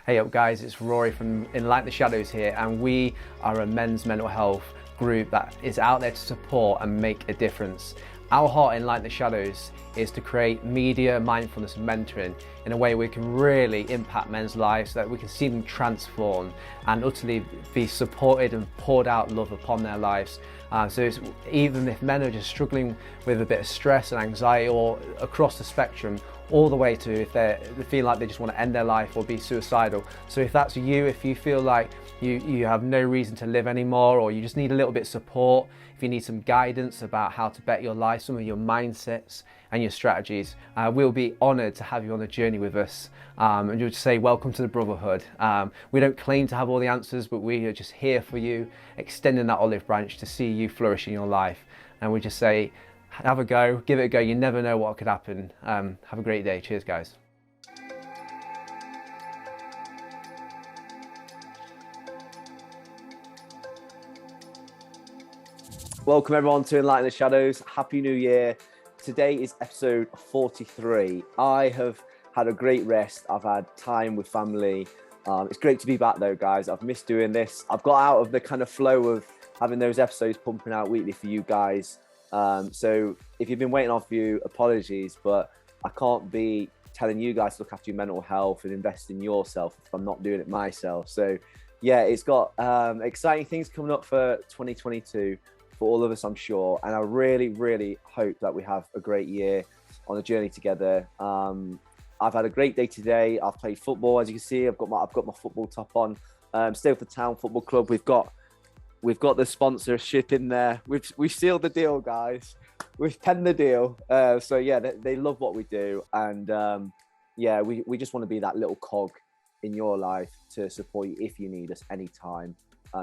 Hey up guys, it's Rory from Enlighten The Shadows here, and we are a men's mental health group that is out there to support and make a difference. Our heart in Enlighten The Shadows is to create media, mindfulness and mentoring in a way we can really impact men's lives so that we can see them transform and utterly be supported and poured out love upon their lives. So it's, even if men are just struggling with a bit of stress and anxiety, or across the spectrum, all the way to if they feel like they just want to end their life or be suicidal. So if that's you, if you feel like you have no reason to live anymore, or you just need a little bit of support, if you need some guidance about how to better your life, some of your mindsets and your strategies, we'll be honoured to have you on the journey with us. And you'll just say, welcome to the brotherhood. We don't claim to have all the answers, but we are just here for you, extending that olive branch to see you flourish in your life. And we just say, have a go, give it a go. You never know what could happen. Have a great day. Cheers, guys. Welcome everyone to Enlighten The Shadows. Happy New Year. Today is episode 43. I have had a great rest. I've had time with family. It's great to be back though, guys. I've missed doing this. I've got out of the kind of flow of having those episodes pumping out weekly for you guys. So if you've been waiting off you, apologies, but I can't be telling you guys to look after your mental health and invest in yourself if I'm not doing it myself. So yeah, it's got exciting things coming up for 2022 for all of us, I'm sure. And I really, really hope that we have a great year on the journey together. I've had a great day today. I've played football, as you can see. I've got my football top on. Stay with the Town Football Club. We've got the sponsorship in there. We've sealed the deal, guys. We've penned the deal. So yeah, they love what we do, and yeah, we just want to be that little cog in your life to support you if you need us anytime.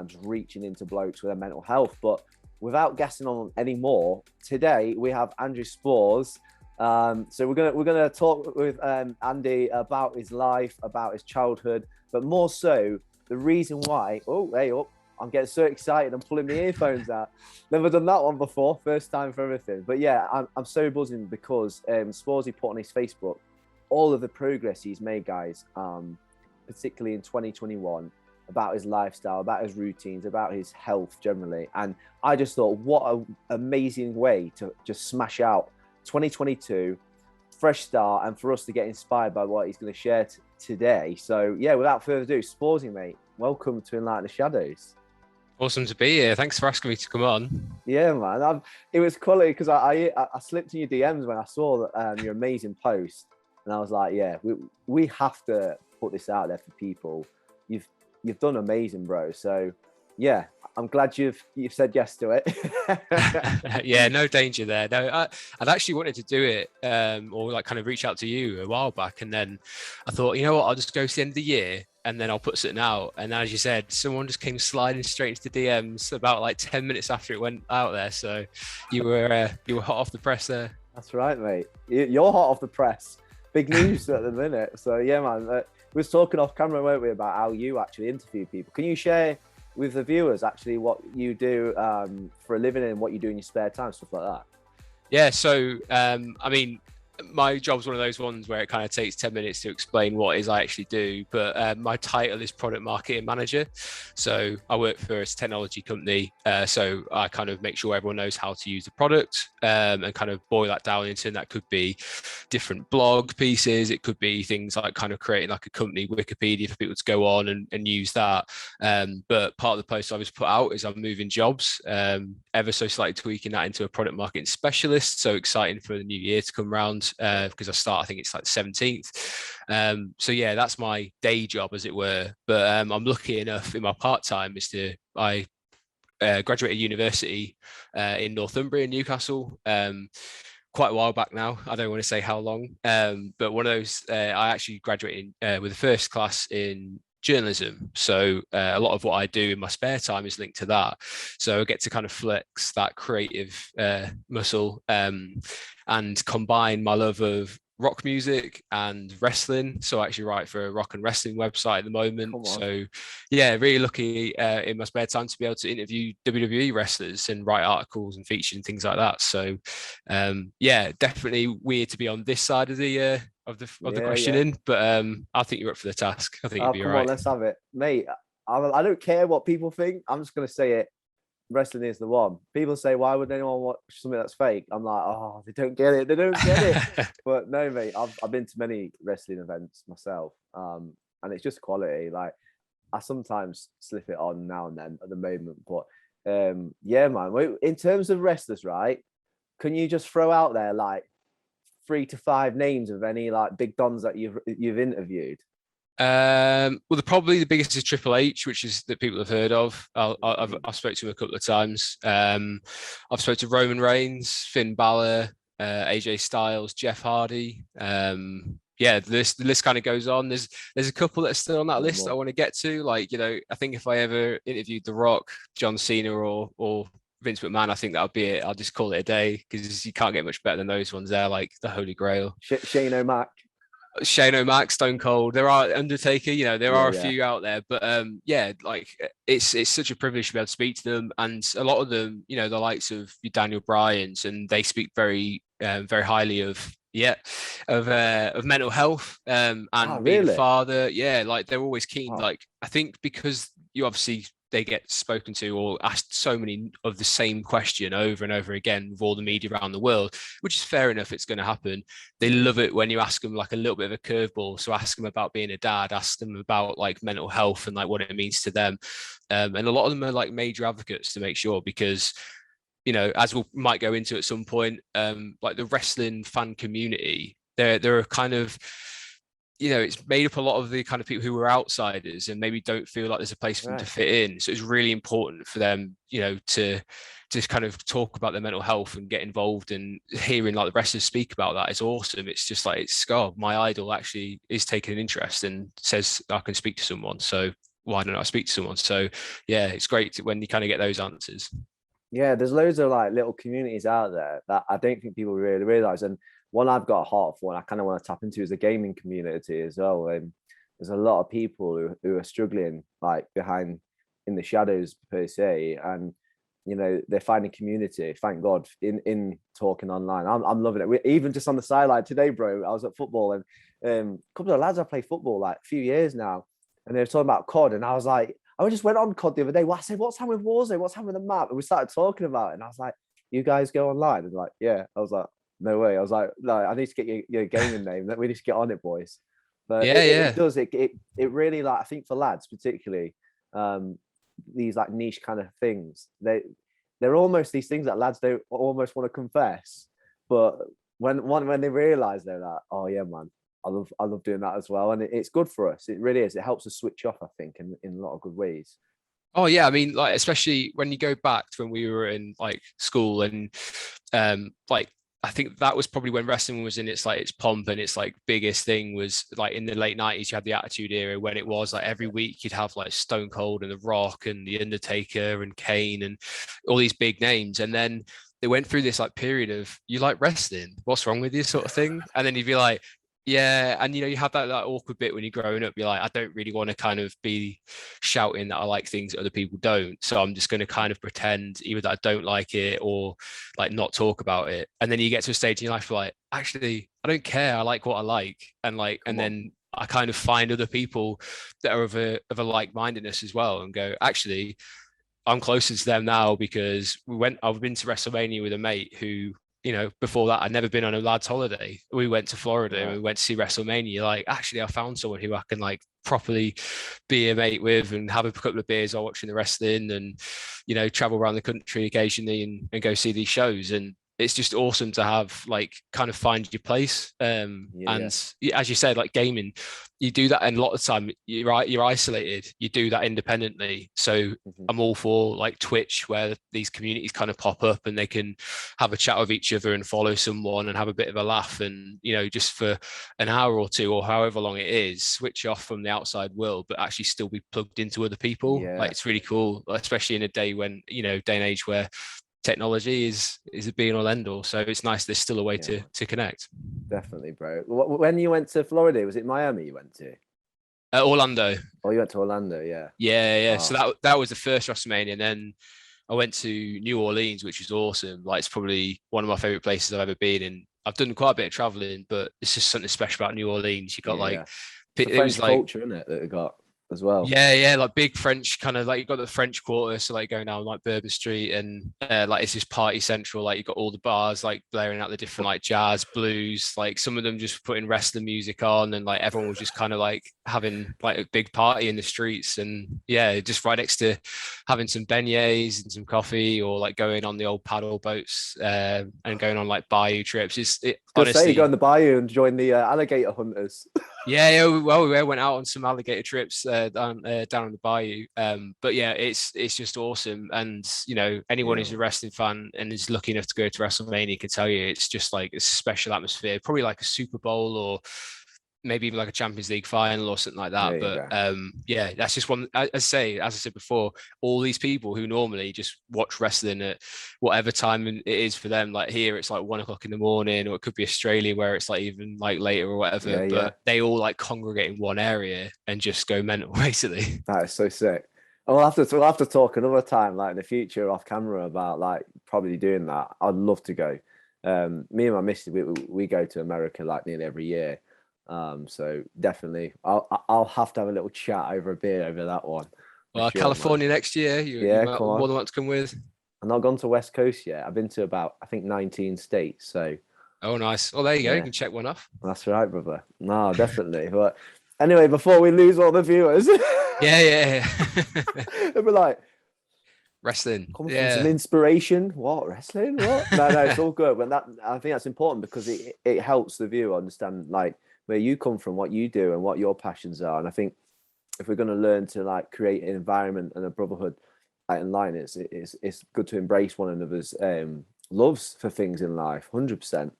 Just reaching into blokes with their mental health. But without guessing on any more, today we have Andrew Spoors. So we're gonna talk with Andy about his life, about his childhood, but more so the reason why. Oh, hey up. I'm getting so excited. I'm pulling my earphones out. Never done that one before. First time for everything. But yeah, I'm so buzzing because Sporsy put on his Facebook all of the progress he's made, guys, particularly in 2021, about his lifestyle, about his routines, about his health generally. And I just thought, what an amazing way to just smash out 2022, fresh start, and for us to get inspired by what he's going to share today. So yeah, without further ado, Sporsy, mate, welcome to Enlighten The Shadows. Awesome to be here. Thanks for asking me to come on. Yeah, man. It was quality because I slipped in your DMs when I saw that your amazing post, and I was like, yeah, we have to put this out there for people. You've done amazing, bro. So yeah, I'm glad you've said yes to it. Yeah, no danger there. No, I'd actually wanted to do it, or like kind of reach out to you a while back, and then I thought, you know what, I'll just go to the end of the year and then I'll put something out. And as you said, someone just came sliding straight into the DMs about like 10 minutes after it went out there. So you were hot off the press there. That's right, mate. You're hot off the press. Big news at the minute. So yeah, man. We was talking off camera, weren't we, about how you actually interview people. Can you share with the viewers actually what you do for a living and what you do in your spare time, stuff like that? Yeah, so I mean, my job's one of those ones where it kind of takes 10 minutes to explain what it is I actually do, but my title is product marketing manager. So I work for a technology company, so I kind of make sure everyone knows how to use the product, and kind of boil that down into, and that could be different blog pieces, it could be things like kind of creating like a company Wikipedia for people to go on and use that. But part of the post I was put out is I'm moving jobs, ever so slightly tweaking that into a product marketing specialist. So exciting for the new year to come around, because I start, I think it's like the 17th. So yeah, that's my day job, as it were. But I'm lucky enough in my part-time I graduated university in Northumbria, Newcastle, quite a while back now. I don't want to say how long, but one of those, I actually graduated with the first class in journalism. So a lot of what I do in my spare time is linked to that. So I get to kind of flex that creative muscle, and combine my love of rock music and wrestling. So I actually write for a rock and wrestling website at the moment. So yeah, really lucky in my spare time to be able to interview WWE wrestlers and write articles and features and things like that. So yeah, definitely weird to be on this side of the of the Yeah, yeah. questioning, but I think you're up for the task. I think you'll Oh, be all come on, right. let's have it, mate. I don't care what people think. I'm just gonna say it. Wrestling is the one. People say, why would anyone watch something that's fake? I'm like, oh, they don't get it. They don't get it. But no, mate, I've been to many wrestling events myself, and it's just quality. Like I sometimes slip it on now and then at the moment, but yeah, man. In terms of wrestlers, right? Can you just throw out there like 3 to 5 names of any like big dons that you've interviewed? Well, probably the biggest is Triple H, which is that people have heard of. I've spoke to him a couple of times. I've spoke to Roman Reigns, Finn Balor, AJ Styles, Jeff Hardy. Yeah, the list kind of goes on. There's a couple that are still on that list that I want to get to. Like, I think if I ever interviewed The Rock, John Cena, or Vince McMahon, I think that'll be it. I'll just call it a day because you can't get much better than those ones. They're like the holy grail. Shane O'Mac. Shane O'Mac, Stone Cold. There are Undertaker. There Yeah, are a yeah. few out there, but yeah, like it's such a privilege to be able to speak to them, and a lot of them, the likes of Daniel Bryans, and they speak very, very highly of mental health, and being a Really? father. Yeah, like they're always keen. Like I think because you obviously they get spoken to or asked so many of the same question over and over again with all the media around the world, which is fair enough. It's going to happen. They love it when you ask them like a little bit of a curveball. So ask them about being a dad, ask them about like mental health and like what it means to them. And a lot of them are like major advocates to make sure, because as we might go into at some point, like the wrestling fan community, they're kind of, it's made up a lot of the kind of people who are outsiders and maybe don't feel like there's a place for them to fit in. So it's really important for them, to just kind of talk about their mental health and get involved, and hearing like the wrestlers speak about that is awesome. It's just like, my idol actually is taking an interest and says I can speak to someone. So why don't I speak to someone? So yeah, it's great when you kind of get those answers. Yeah, there's loads of like little communities out there that I don't think people really realize. And one I've got a heart for and I kind of want to tap into is the gaming community as well. And there's a lot of people who are struggling like behind in the shadows per se. And they're finding community, thank God, in talking online. I'm loving it. Even just on the sideline today, bro, I was at football and a couple of lads I play football like a few years now, and they were talking about COD, and I was like, I just went on COD the other day. Well, I said, what's happening with Warzone? What's happening with the map? And we started talking about it. And I was like, you guys go online? And like, yeah. I was like, no way. I was like, no, I need to get your gaming name. We need to get on it, boys. But it does. It really, like, I think for lads particularly, these like niche kind of things, they're almost these things that lads don't almost want to confess. But when they realize, they're like, oh yeah, man, I love doing that as well, and it's good for us. It really is. It helps us switch off, I think, in a lot of good ways. Oh yeah, I mean, like especially when you go back to when we were in like school, and like I think that was probably when wrestling was in its pomp and its like biggest thing was like in the late 90s. You had the Attitude Era when it was like every week you'd have like Stone Cold and The Rock and The Undertaker and Kane and all these big names, and then they went through this like period of, you like wrestling, what's wrong with you, sort of thing, and then you'd be like, yeah, and you have that awkward bit when you're growing up. You're like, I don't really want to kind of be shouting that I like things that other people don't. So I'm just going to kind of pretend either that I don't like it or like not talk about it. And then you get to a stage in your life where like, actually, I don't care. I like what I like. And like, and then I kind of find other people that are of a like-mindedness as well, and go, actually, I'm closer to them now because I've been to WrestleMania with a mate who, before that, I'd never been on a lad's holiday. We went to Florida and we went to see WrestleMania. Like, actually, I found someone who I can like properly be a mate with and have a couple of beers while watching the wrestling, and, travel around the country occasionally and go see these shows. And it's just awesome to have like kind of find your place. And as you said, like gaming, you do that, and a lot of the time you're isolated. You do that independently. So I'm all for like Twitch, where these communities kind of pop up and they can have a chat with each other and follow someone and have a bit of a laugh, and just for an hour or two or however long it is, switch off from the outside world, but actually still be plugged into other people. Like, it's really cool, especially in a day when day and age where technology is a be all end all. So it's nice there's still a way to connect. Definitely, bro. When you went to Florida, was it Miami you went to? Orlando. Oh, you went to Orlando, yeah. Yeah. So that was the first WrestleMania, and then I went to New Orleans, which was awesome. Like, it's probably one of my favorite places I've ever been in. I've done quite a bit of traveling, but it's just something special about New Orleans. You got Yeah. like, It's the it was French like, culture, isn't it, that they got as well? yeah, like big French kind of like, you got the French Quarter, so like going down like Bourbon Street, and like it's just party central. Like you got all the bars like blaring out the different like jazz, blues. Like some of them just putting wrestling music on, and like everyone was just kind of like having like a big party in the streets, and yeah, just right next to having some beignets and some coffee, or like going on the old paddle boats and going on like bayou trips. Just say you go in Honestly. the bayou and join the alligator hunters. Yeah, well, we went out on some alligator trips down on the bayou. But yeah, it's just awesome. And you know, anyone Yeah, who's a wrestling fan and is lucky enough to go to WrestleMania can tell you it's just like a special atmosphere, probably like a Super Bowl or maybe even like a Champions League final or something like that. there you But go. yeah, that's just one. As I said before, all these people who normally just watch wrestling at whatever time it is for them, like here it's like 1 o'clock in the morning, or it could be Australia where it's like even like later or whatever. Yeah, yeah. But they all like congregate in one area and just go mental, basically. That is so sick. And we'll have to talk another time, like in the future, off camera, about like probably doing that. I'd love to go. Me and my missus, we go to America like nearly every year. So definitely, I'll have to have a little chat over a beer over that one for Well, sure, man. California next year, you Yeah, might come more on. than want to come with. I've not gone to West Coast yet. I've been to about I think 19 states. So Oh, nice. Well, there you go. You yeah, can check one off. that's right, brother. No, definitely. But anyway, before we lose all the viewers, Yeah, yeah, yeah. they'll be like, Wrestling. coming from some Yeah. inspiration. What, wrestling? What? No, no, it's all good. But that I think that's important because it helps the viewer understand like where you come from, what you do, and what your passions are. And I think if we're going to learn to like create an environment and a brotherhood like in line, it's good to embrace one another's loves for things in life, 100%.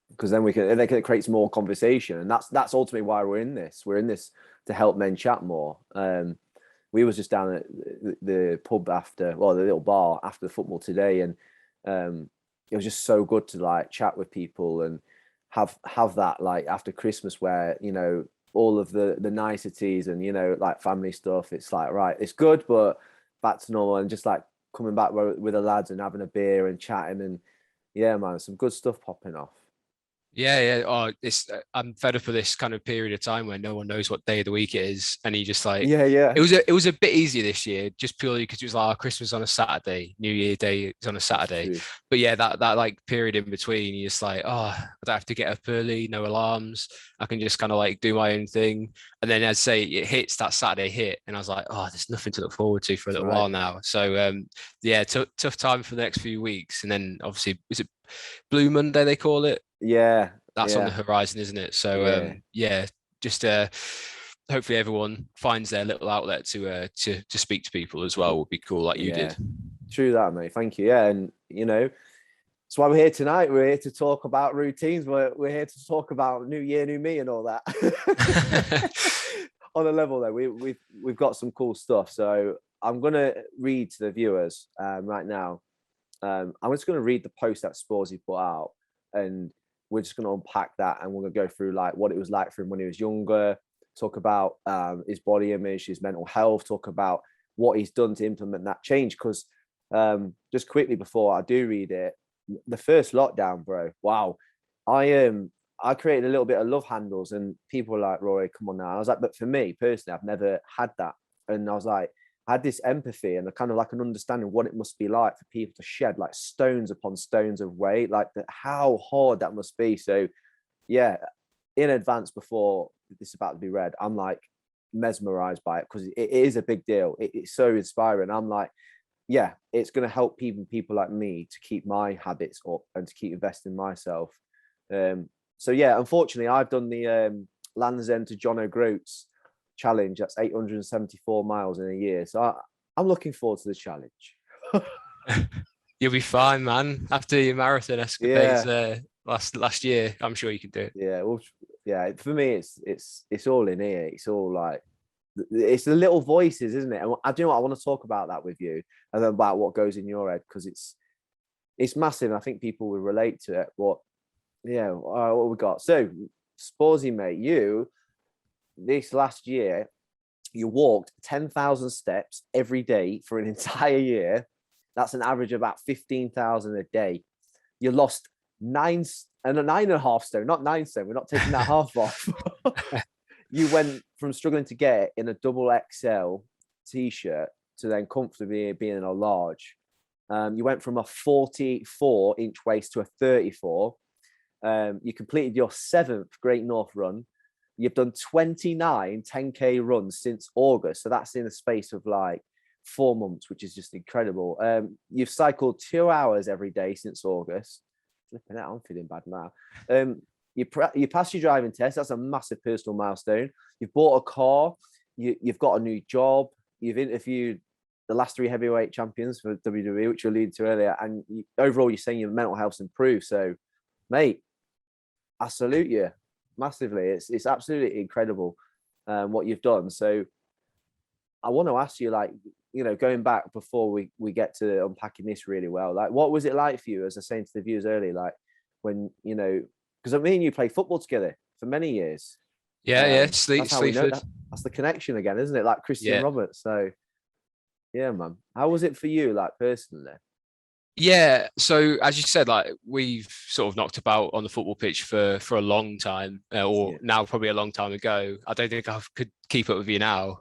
Because then it creates more conversation, and that's ultimately why we're in this. We're in this to help men chat more. We was just down at the pub after, well, the little bar after the football today, and it was just so good to like chat with people and have that like after Christmas where all of the niceties and like family stuff. It's like right, it's good, but back to normal, and just like coming back with the lads and having a beer and chatting, and yeah, man, some good stuff popping off. Yeah, yeah. Oh, I'm fed up of this kind of period of time where no one knows what day of the week it is, and you just like Yeah, yeah. it was a bit easier this year, just purely because it was like Christmas on a Saturday, New Year Day is on a That's Saturday. true. But yeah, that like period in between, you're just like, oh, I don't have to get up early, no alarms. I can just kind of like do my own thing. And then I'd say it hits that Saturday hit, and I was like, oh, there's nothing to look forward to for a That's little right. while now. So yeah, tough time for the next few weeks, and then obviously is it Blue Monday they call it? Yeah, That's on the yeah, horizon, isn't it? So yeah, yeah, just hopefully everyone finds their little outlet to speak to people as well would be cool, like you yeah. did. True that, mate. Thank you. Yeah, and that's why we're here tonight. We're here to talk about routines. We're here to talk about new year, new me, and all that. On a level though, we've got some cool stuff. So I'm gonna read to the viewers right now. I'm just gonna read the post that Sporsy put out, and we're just gonna unpack that, and we're gonna go through like what it was like for him when he was younger. Talk about his body image, his mental health. Talk about what he's done to implement that change. Because just quickly before I do read it, the first lockdown, bro. Wow, I created a little bit of love handles, and people were like, "Rory, come on now." And I was like, "But for me personally, I've never had that." And I was like, I had this empathy and a kind of like an understanding of what it must be like for people to shed like stones upon stones of weight, like how hard that must be. So, yeah, in advance before this is about to be read, I'm like mesmerized by it because it is a big deal. It's so inspiring. I'm like, yeah, it's going to help people like me to keep my habits up and to keep investing in myself. So yeah, unfortunately, I've done the Land's End to John O'Groats challenge. That's 874 miles in a year. So I'm looking forward to the challenge. You'll be fine, man. After your marathon escapades Yeah, last year, I'm sure you can do it. yeah, well, yeah. For me, it's all in here. It's all like it's the little voices, isn't it? And I do know what I want to talk about that with you, and then about what goes in your head because it's massive. And I think people will relate to it. But yeah, what we got? So, Sporsy, mate, you this last year you walked 10,000 steps every day for an entire year. That's an average of about 15,000 a day. You lost and a 9.5 stone, not 9 stone. We're not taking that half off. You went from struggling to get in a double XL t-shirt to then comfortably being in a large. You went from a 44-inch waist to a 34. You completed your 7th Great North run. You've done 29 10K runs since August. So that's in the space of like 4 months, which is just incredible. You've cycled 2 hours every day since August. Flipping out, I'm feeling bad now. You passed your driving test. That's a massive personal milestone. You've bought a car. You've got a new job. You've interviewed the last 3 heavyweight champions for WWE, which you alluded to earlier. And overall, you're saying your mental health's improved. So, mate, I salute you massively. It's absolutely incredible what you've done. So I want to ask you, like, you know, going back before we get to unpacking this really well, like, what was it like for you, as I was saying to the viewers earlier, like when, you know, because I mean, you played football together for many years. Yeah, that's how we know Sleaford. that's the connection again, isn't it? Like Christian Roberts. So yeah, man. How was it for you, like personally? Yeah, so as you said, like we've sort of knocked about on the football pitch for a long time, or now probably a long time ago. I don't think I could keep up with you now.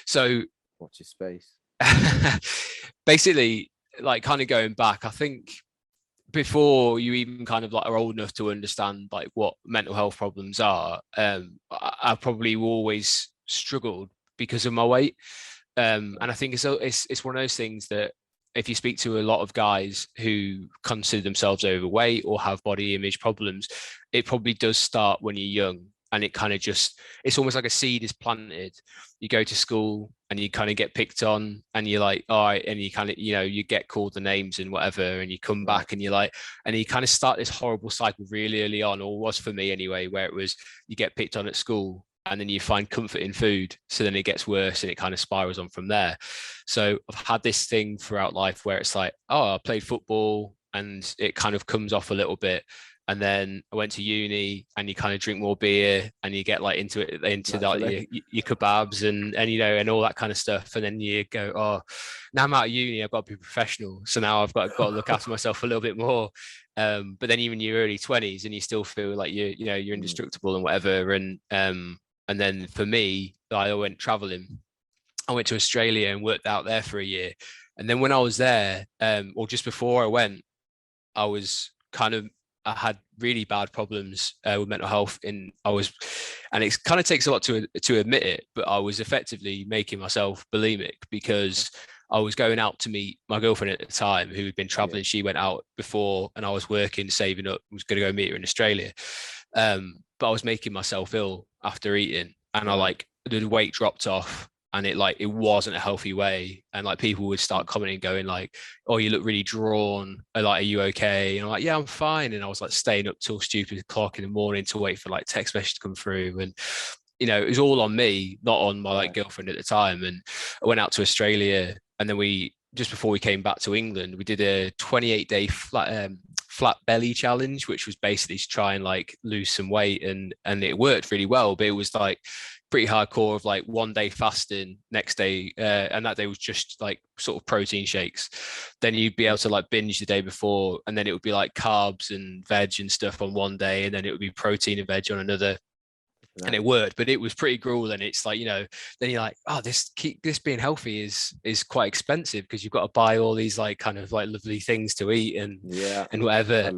So watch your space. Basically, like kind of going back, I think before you even kind of like are old enough to understand like what mental health problems are, I probably always struggled because of my weight. And I think it's one of those things that if you speak to a lot of guys who consider themselves overweight or have body image problems, it probably does start when you're young. And it kind of it's almost like a seed is planted. You go to school and you kind of get picked on and you're like, all right. And you kind of, you know, you get called the names and whatever, and you come back and you're like, and you kind of start this horrible cycle really early on, or was for me anyway, where it was, you get picked on at school and then you find comfort in food. So then it gets worse and it kind of spirals on from there. So I've had this thing throughout life where it's like, oh, I played football and it kind of comes off a little bit. And then I went to uni and you kind of drink more beer and you get like into like your kebabs and you know, and all that kind of stuff. And then you go, oh, now I'm out of uni, I've got to be professional. So now I've got to look after myself a little bit more. But then even your early 20s and you still feel like you're indestructible and whatever. And then for me, I went traveling. I went to Australia and worked out there for a year. And then when I was there, or just before I went, I had really bad problems with mental health. And it kind of takes a lot to admit it, but I was effectively making myself bulimic because I was going out to meet my girlfriend at the time who had been traveling. Yeah. She went out before and I was working, saving up, was going to go meet her in Australia. But I was making myself ill after eating and the weight dropped off. And it wasn't a healthy way. And like people would start commenting, going like, oh, you look really drawn. Like, are you okay? And I'm like, yeah, I'm fine. And I was like staying up till stupid o'clock in the morning to wait for like text message to come through. And, you know, it was all on me, not on my like girlfriend at the time. And I went out to Australia and then just before we came back to England, we did a 28-day flat belly challenge, which was basically to try and like lose some weight. And it worked really well, but it was like pretty hardcore of like 1 day fasting, next day, and that day was just like sort of protein shakes. Then you'd be able to like binge the day before, and then it would be like carbs and veg and stuff on 1 day, and then it would be protein and veg on another. Yeah. And it worked, but it was pretty grueling. It's like, you know, then you're like, oh, this being healthy is quite expensive because you've got to buy all these like kind of like lovely things to eat and whatever.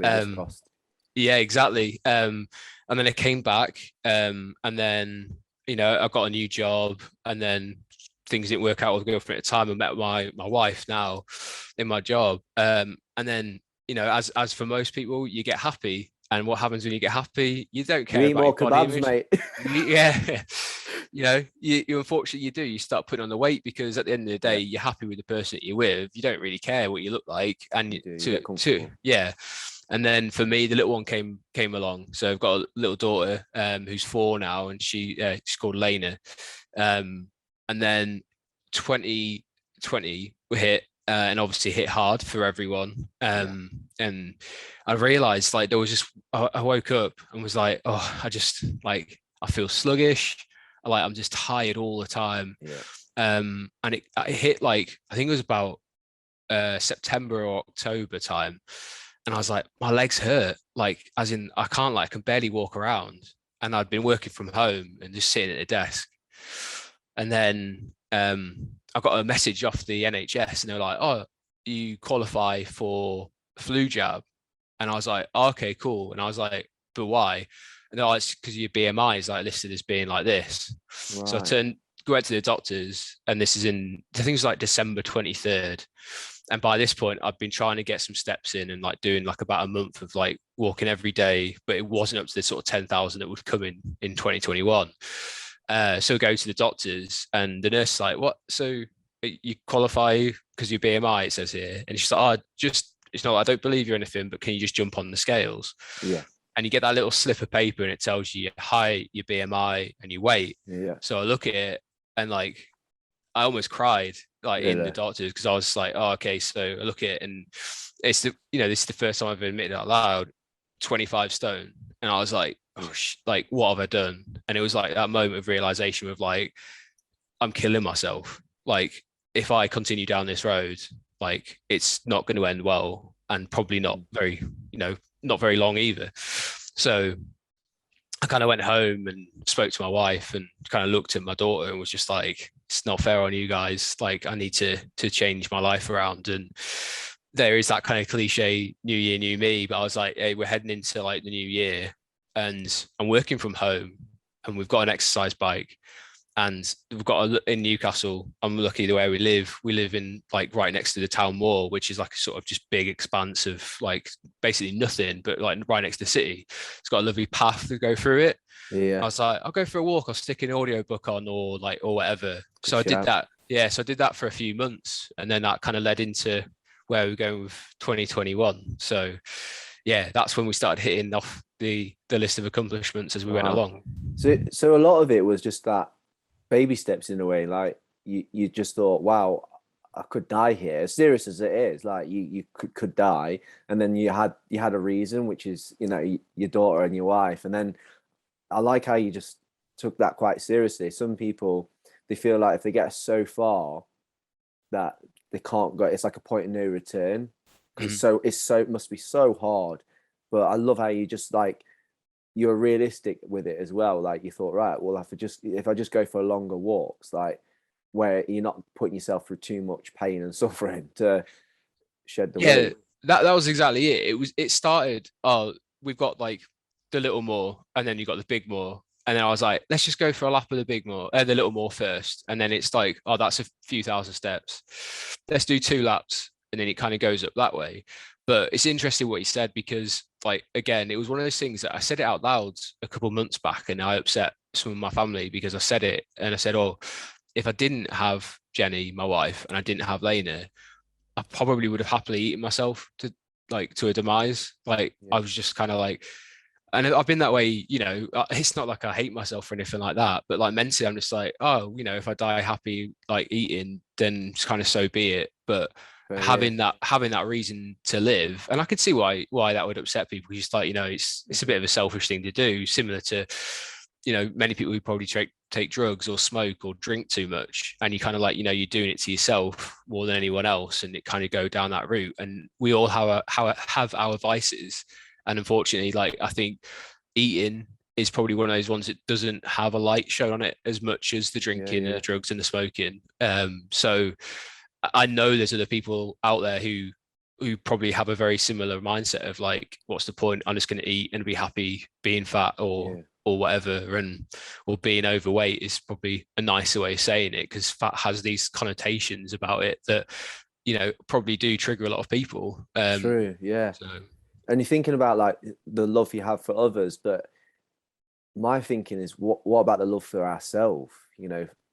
Yeah, exactly. And then I came back, and then, you know, I got a new job, and then things didn't work out with my girlfriend at the time. I met my wife now in my job. And then, you know, as for most people, you get happy. And what happens when you get happy? You don't care. You eat more kebabs, mate. Yeah. You know, you unfortunately you do. You start putting on the weight because at the end of the day, you're happy with the person that you're with. You don't really care what you look like. And yeah. And then for me, the little one came along. So I've got a little daughter who's 4 now, and she's called Lena. And then 2020 we hit, and obviously hit hard for everyone. And I realized like there was just, I woke up and was like, oh, I just like, I feel sluggish. I'm just tired all the time. And it hit like, I think it was about September or October time. And I was like, my legs hurt, like as in I can barely walk around. And I'd been working from home and just sitting at the desk. And then I got a message off the NHS and they were like, oh, you qualify for flu jab. And I was like, oh, okay, cool. And I was like, but why? And they're like, it's because your BMI is like listed as being like this. So Right. went to the doctors, and this is in, I think it was like December 23rd. And by this point, I've been trying to get some steps in and like doing like about a month of like walking every day, but it wasn't up to the sort of 10,000 that would come in 2021. So go to the doctors, and the nurse is like, what? So you qualify because your BMI, it says here. And she's like, oh, just, it's not, I don't believe you're anything, but can you just jump on the scales? Yeah. And you get that little slip of paper and it tells you your height, your BMI, and your weight. Yeah. So I look at it and like I almost cried like in the Really. doctors because I was like, oh, okay. So I look at it and it's the, you know, this is the first time I've admitted out loud, 25 stone. And I was like, oh, like, what have I done? And it was like that moment of realization of like, I'm killing myself. Like, if I continue down this road, like, it's not going to end well, and probably not very, not very long either. So I kind of went home and spoke to my wife and kind of looked at my daughter and was just like, it's not fair on you guys. Like, I need to change my life around. And there is that kind of cliche new year, new me. But I was like, hey, we're heading into like the new year and I'm working from home and we've got an exercise bike and we've got in Newcastle. I'm lucky the way we live. We live in like right next to the town mall, which is like a sort of just big expanse of like basically nothing, but like right next to the city. It's got a lovely path to go through it. I Yeah. was like, I'll go for a walk. I'll stick an audiobook on or whatever. Good So I did shout. that. Yeah, so I did that for a few months, and then that kind of led into where we're going with 2021. So yeah, that's when we started hitting off the list of accomplishments as we went Wow. along. So a lot of it was just that baby steps in a way. Like you just thought, wow, I could die here. As serious as it is, like you could die, and then you had a reason, which is your daughter and your wife, and then I like how you just took that quite seriously. Some people, they feel like if they get so far that they can't go, it's like a point of no return because Mhm. it must be so hard. But I love how you just like you're realistic with it as well. Like you thought, right, well, if I just go for longer walks, like where you're not putting yourself through too much pain and suffering to shed the Yeah, weight. that was exactly it. It started. Oh, we've got like the little more, and then you got the big more, and then I was like, let's just go for a lap of the big more, the little more first, and then it's like, oh, that's a few thousand steps. Let's do 2 laps, and then it kind of goes up that way. But it's interesting what you said because, like, again, it was one of those things that I said it out loud a couple of months back, and I upset some of my family because I said it, and I said, oh, if I didn't have Jenny, my wife, and I didn't have Lena, I probably would have happily eaten myself to a demise. Like I Yeah, was just kind of like, and I've been that way, it's not like I hate myself or anything like that, but like mentally, I'm just like, oh, if I die happy, like eating, then it's kind of so be it. But but yeah, having that reason to live, and I could see why that would upset people. Just like, it's a bit of a selfish thing to do, similar to, many people who probably take drugs or smoke or drink too much, and you kind of like, you're doing it to yourself more than anyone else, and it kind of go down that route. And we all have our vices, and unfortunately, like I think eating is probably one of those ones that doesn't have a light shown on it as much as the yeah, drinking and yeah, the drugs and the smoking. So I know there's other people out there who probably have a very similar mindset of like, what's the point? I'm just going to eat and be happy being fat yeah, or whatever, and or being overweight is probably a nicer way of saying it because fat has these connotations about it that probably do trigger a lot of people. true, yeah. So And you're thinking about like the love you have for others, but my thinking is what about the love for ourselves?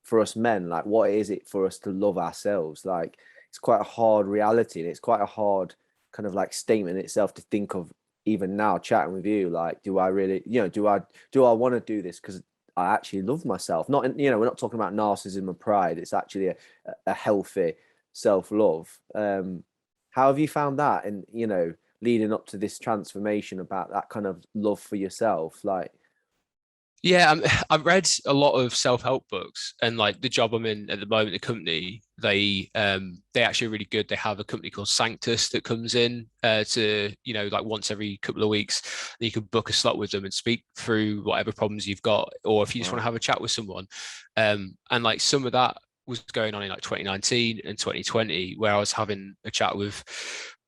For us men, like what is it for us to love ourselves? Like it's quite a hard reality and it's quite a hard kind of like statement in itself to think of even now chatting with you. Like, do I really, do I want to do this because I actually love myself? Not, we're not talking about narcissism and pride. It's actually a healthy self-love. How have you found that? And, leading up to this transformation about that kind of love for yourself, like, Yeah, I've read a lot of self-help books, and like the job I'm in at the moment, the company, they actually are really good. They have a company called Sanctus that comes in to, like once every couple of weeks. You can book a slot with them and speak through whatever problems you've got, or if you just want to Wow. have a chat with someone. And like some of that was going on in like 2019 and 2020, where I was having a chat with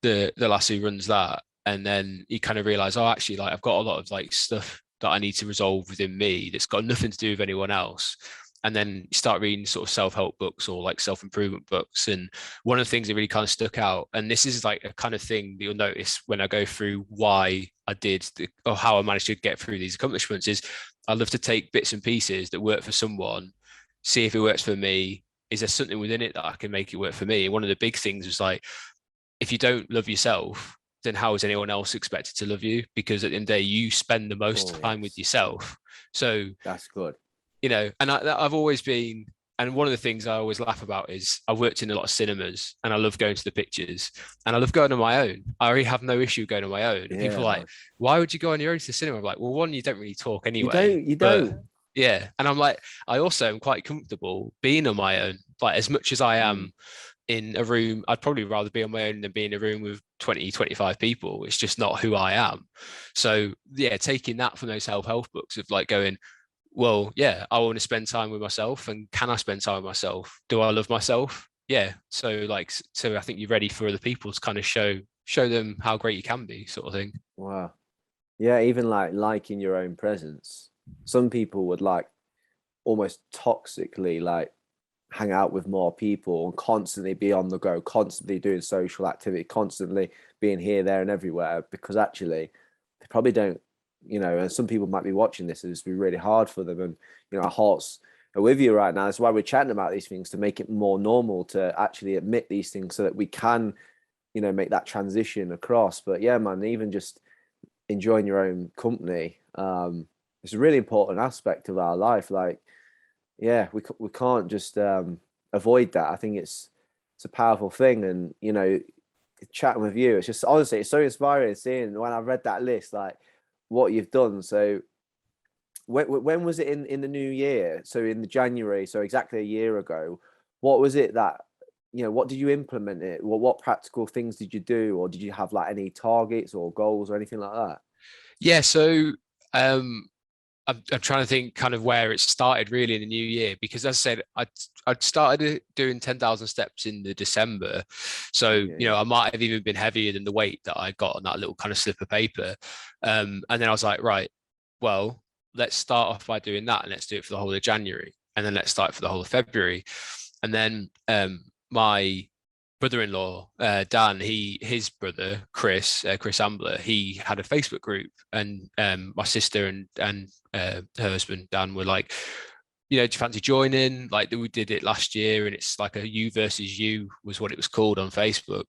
the lass who runs that, and then you kind of realize, oh, actually, like I've got a lot of like stuff that I need to resolve within me that's got nothing to do with anyone else. And then you start reading sort of self-help books or like self-improvement books. And one of the things that really kind of stuck out, and this is like a kind of thing that you'll notice when I go through why I did or how I managed to get through these accomplishments, is I love to take bits and pieces that work for someone, see if it works for me. Is there something within it that I can make it work for me? And one of the big things was like, if you don't love yourself, then how is anyone else expected to love you? Because at the end of the day, you spend the most Oh, time with yes. yourself. So, That's good. and I've always been, and one of the things I always laugh about is I worked in a lot of cinemas and I love going to the pictures and I love going on my own. I already have no issue going on my own. And people Yeah, are like, man. why would you go on your own to the cinema? I'm like, well, one, you don't really talk You anyway, don't, you but don't. yeah. And I'm like, I also am quite comfortable being on my own, like as much as I Mm. am in a room. I'd probably rather be on my own than be in a room with 20, 25 people. It's just not who I am. So yeah, taking that from those self-help books of like going, well, yeah, I want to spend time with myself, and can I spend time with myself? Do I love myself? Yeah. So like, so I think you're ready for other people to kind of show them how great you can be, sort of thing. Wow. Yeah, even like liking your own presence. Some people would like almost toxically like hang out with more people and constantly be on the go, constantly doing social activity, constantly being here, there, and everywhere because actually they probably don't, and some people might be watching this and it's be really hard for them. And, our hearts are with you right now. That's why we're chatting about these things to make it more normal to actually admit these things so that we can, make that transition across. But yeah, man, even just enjoying your own company, it's a really important aspect of our life. Like, yeah, we can't just avoid that. I think it's a powerful thing, and chatting with you, it's just honestly, it's so inspiring seeing when I read that list, like what you've done. So when was it in the new year? So in the January, so exactly a year ago. What was it that what did you implement it? What practical things did you do, or did you have like any targets or goals or anything like that? Yeah. So I'm trying to think kind of where it started really in the new year, because as I said, I'd started doing 10,000 steps in the December. So, Yeah, yeah, I might have even been heavier than the weight that I got on that little kind of slip of paper. And then I was like, right, well, let's start off by doing that and let's do it for the whole of January. And then let's start for the whole of February. And then my brother-in-law Dan, his brother Chris Ambler, he had a Facebook group, and my sister and her husband Dan were like, do you fancy joining? Like we did it last year, and it's like a you versus you was what it was called on Facebook.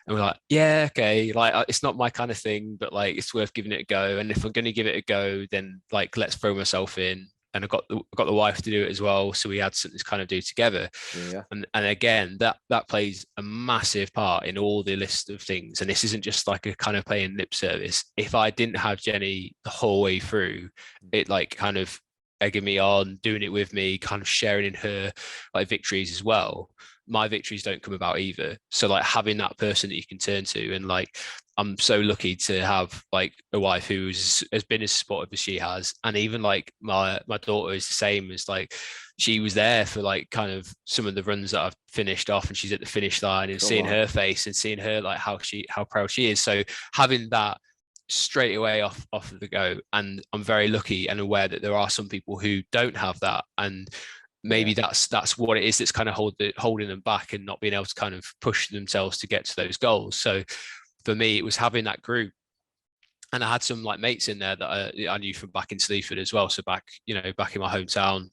And we're like, yeah, okay, like it's not my kind of thing, but like it's worth giving it a go. And if I'm going to give it a go, then like let's throw myself in. And I got the wife to do it as well, so we had something to kind of do together. yeah, yeah. And again, that plays a massive part in all the list of things. And this isn't just like a kind of playing lip service. If I didn't have Jenny the whole way through, it like kind of egging me on, doing it with me, kind of sharing in her like victories as well. My victories don't come about either. So like having that person that you can turn to, and like I'm so lucky to have like a wife who's has been as supportive as she has, and even like my daughter is the same. As like she was there for like kind of some of the runs that I've finished off, and she's at the finish line, and Come seeing on. her face and seeing her like how proud she is. So having that straight away off of the go, and I'm very lucky and aware that there are some people who don't have that, and maybe Yeah, that's what it is that's kind of holding them back and not being able to kind of push themselves to get to those goals. So for me, it was having that group. And I had some like mates in there that I knew from back in Sleaford as well. So back in my hometown,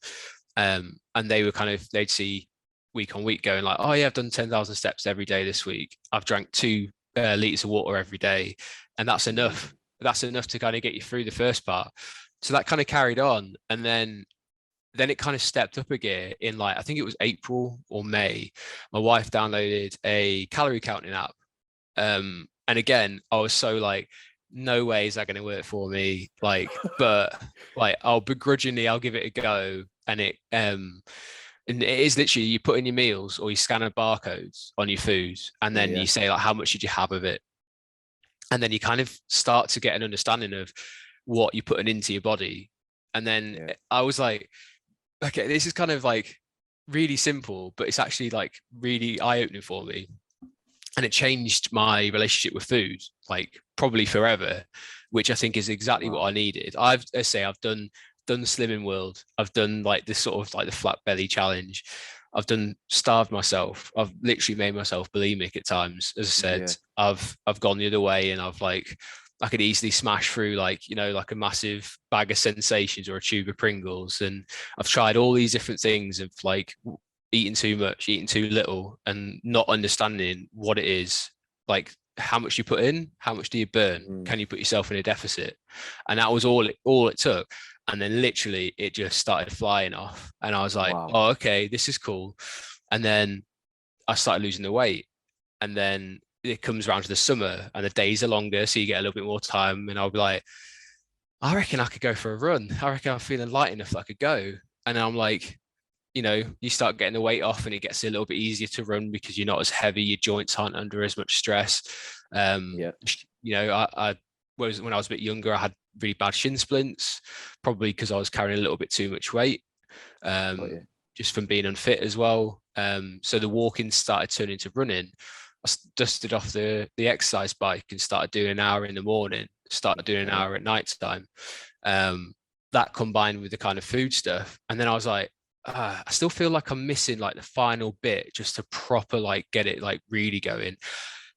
and they were they'd see week on week going like, oh yeah, I've done 10,000 steps every day this week. I've drank 2 liters of water every day, and that's enough. amazing. That's enough to kind of get you through the first part. So that kind of carried on, and then it kind of stepped up a gear in like I think it was April or May. My wife downloaded a calorie counting app, and again, I was so like, no way is that going to work for me. Like, but like, I'll give it a go. And it is literally, you put in your meals or you scan a barcodes on your food, and then you say like, how much did you have of it? And then you kind of start to get an understanding of what you're putting into your body. And then I was like, okay, this is kind of like really simple, but it's actually like really eye-opening for me. And it changed my relationship with food, like probably forever, which I think is exactly what I needed. I've done Slimming World. I've done like this sort of like the flat belly challenge. I've done starved myself. I've literally made myself bulimic at times. As I said, I've gone the other way, and I could easily smash through like, you know, like a massive bag of sensations or a tube of Pringles. And I've tried all these different things of like eating too much, eating too little, and not understanding what it is, like how much you put in, how much do you burn, can you put yourself in a deficit? And that was all it took. And then literally it just started flying off, and I was like, oh, okay, this is cool. And then I started losing the weight, and then it comes around to the summer and the days are longer, so you get a little bit more time, and I'll be like, I reckon I could go for a run. I reckon I'm feeling light enough that I could go. And I'm like, you know, you start getting the weight off, and it gets a little bit easier to run because you're not as heavy, your joints aren't under as much stress. You know, I was, when I was a bit younger, I had really bad shin splints, probably because I was carrying a little bit too much weight, just from being unfit as well. So the walking started turning to running. I dusted off the exercise bike and started doing an hour in the morning, started doing an hour at night time. That combined with the kind of food stuff. And then I was like, I still feel like I'm missing like the final bit just to proper like get it like really going.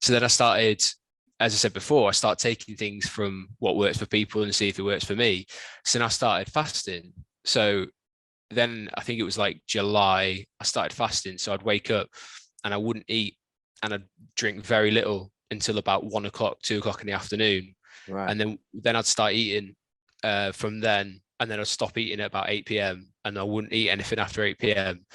So then I started, as I said before, I start taking things from what works for people and see if it works for me. So then I started fasting. So then I think it was like July, I started fasting. So I'd wake up and I wouldn't eat, and I'd drink very little until about 1 o'clock, 2 o'clock in the afternoon. And then I'd start eating from then, and then I'd stop eating at about 8 p.m. and I wouldn't eat anything after 8 p.m.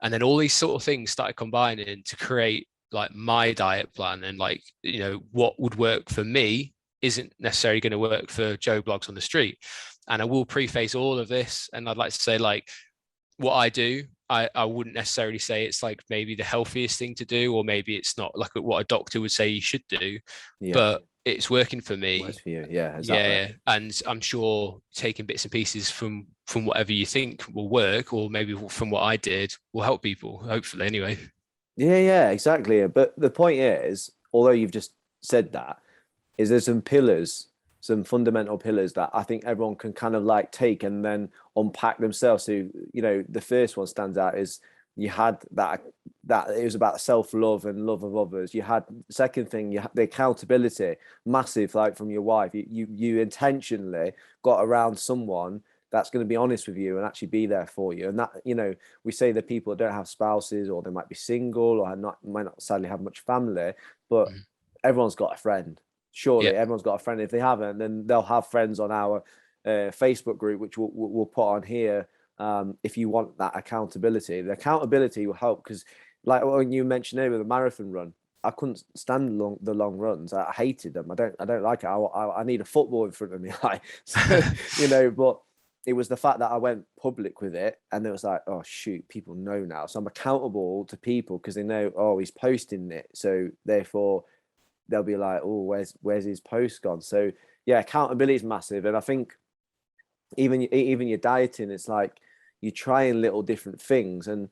And then all these sort of things started combining to create like my diet plan. And like, you know, what would work for me isn't necessarily going to work for Joe Blogs on the street. And I will preface all of this, and I'd like to say, like, what I do, I wouldn't necessarily say it's like maybe the healthiest thing to do, or maybe it's not like what a doctor would say you should do, but it's working for me. Works for you. Yeah, exactly. Yeah, and I'm sure taking bits and pieces from whatever you think will work, or maybe from what I did, will help people, hopefully anyway. Yeah, exactly. But the point is, although you've just said that, is there's some pillars, some fundamental pillars that I think everyone can kind of like take and then unpack themselves. So, you know, the first one stands out is you had that it was about self-love and love of others. You had the second thing, you had the accountability, massive, like from your wife. You intentionally got around someone that's going to be honest with you and actually be there for you. And that, you know, we say that people don't have spouses, or they might be single, or might not sadly have much family, but everyone's got a friend. Surely everyone's got a friend. If they haven't, then they'll have friends on our Facebook group, which we'll put on here. If you want that accountability, the accountability will help, because like when you mentioned earlier, the marathon run, I couldn't stand the long runs. I hated them. I don't like it. I need a football in front of me. So, you know, but it was the fact that I went public with it, and it was like, oh shoot, people know now. So I'm accountable to people because they know, oh, he's posting it. So therefore they'll be like, oh, where's his post gone? So yeah, accountability is massive. And I think even your dieting, it's like you're trying little different things, and